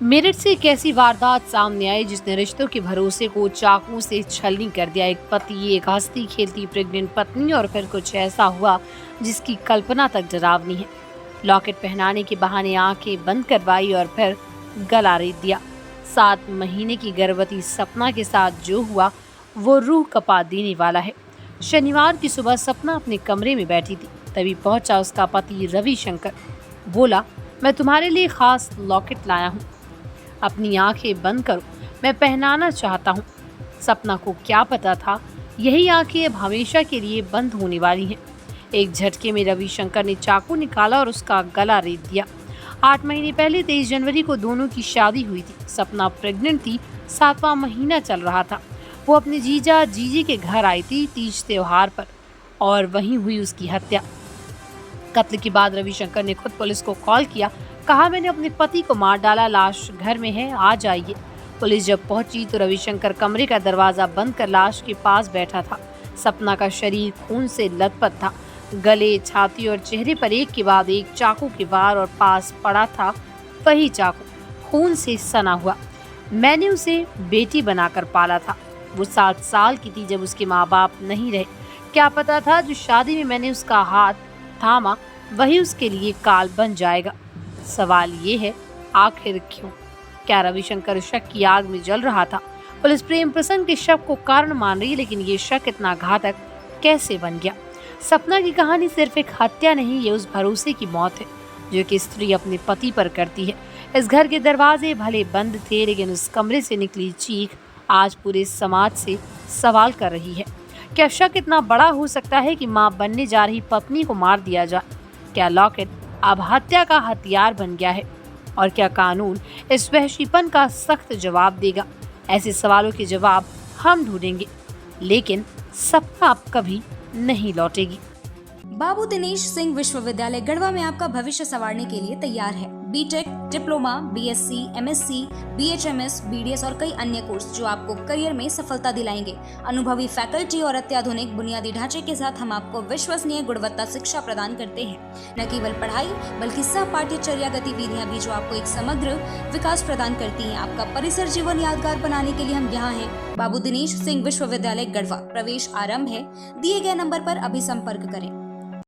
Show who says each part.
Speaker 1: मेरठ से एक ऐसी वारदात सामने आई जिसने रिश्तों के भरोसे को चाकू से छलनी कर दिया। एक पति, एक हंसती खेलती प्रेग्नेंट पत्नी और फिर कुछ ऐसा हुआ जिसकी कल्पना तक डरावनी है। लॉकेट पहनाने के बहाने आंखें बंद करवाई और फिर गला रेत दिया। 7 महीने की गर्भवती सपना के साथ जो हुआ वो रूह कपा देने वाला है। शनिवार की सुबह सपना अपने कमरे में बैठी थी, तभी पहुंचा उसका पति रविशंकर। बोला, मैं तुम्हारे लिए खास लॉकेट लाया हूँ, अपनी आंखें बंद करो, मैं पहनाना चाहता हूँ। सपना को क्या पता था यही आंखें अब हमेशा के लिए बंद होने वाली हैं। एक झटके में रविशंकर ने चाकू निकाला और उसका गला रेत दिया। 8 महीने पहले 23 जनवरी को दोनों की शादी हुई थी। सपना प्रेग्नेंट थी, 7वां महीना चल रहा था। वो अपने जीजा जीजी के घर आई थी तीज त्योहार पर और वहीं हुई उसकी हत्या। कत्ल के बाद रविशंकर ने खुद पुलिस को कॉल किया, कहा मैंने अपने पति को मार डाला, लाश घर में है, आ जाइए। पुलिस जब पहुंची तो रविशंकर कमरे का दरवाजा बंद कर लाश के पास बैठा था। सपना का शरीर खून से लथपथ था। गले, छाती और चेहरे पर एक के बाद एक चाकू के वार और पास पड़ा था वही चाकू, खून से सना हुआ। मैंने उसे बेटी बनाकर पाला था। वो 7 साल की थी जब उसके माँ बाप नहीं रहे। क्या पता था जो शादी में मैंने उसका हाथ थामा वही उसके लिए काल बन जाएगा। सवाल ये है, आखिर क्यों? क्या रविशंकर शक की आग में जल रहा था? पुलिस प्रेम प्रसंग के शक को कारण मान रही है, लेकिन ये शक इतना घातक कैसे बन गया? सपना की कहानी सिर्फ एक हत्या नहीं, ये उस भरोसे की मौत है जो एक स्त्री अपने पति पर करती है। इस घर के दरवाजे भले बंद थे, लेकिन उस कमरे से निकली चीख आज पूरे समाज से सवाल कर रही है। क्या शक इतना बड़ा हो सकता है कि मां बनने जा रही पत्नी को मार दिया जाए? क्या लॉकेट अब हत्या का हथियार बन गया है? और क्या कानून इस वहशीपन का सख्त जवाब देगा? ऐसे सवालों के जवाब हम ढूंढेंगे, लेकिन सपना अब कभी नहीं लौटेगी।
Speaker 2: बाबू दिनेश सिंह विश्वविद्यालय गढ़वा में आपका भविष्य संवारने के लिए तैयार है। BTech, diploma, BSc, MSc, BHMS, BDS और कई अन्य कोर्स जो आपको करियर में सफलता दिलाएंगे। अनुभवी फैकल्टी और अत्याधुनिक बुनियादी ढांचे के साथ हम आपको विश्वसनीय गुणवत्ता शिक्षा प्रदान करते हैं। न केवल पढ़ाई बल्कि सह पाठ्यचर्या गतिविधियां भी जो आपको एक समग्र विकास प्रदान करती हैं। आपका परिसर जीवन यादगार बनाने के लिए हम यहाँ हैं। बाबू दिनेश सिंह विश्वविद्यालय गढ़वा, प्रवेश आरंभ है। दिए गए नंबर पर अभी संपर्क करें।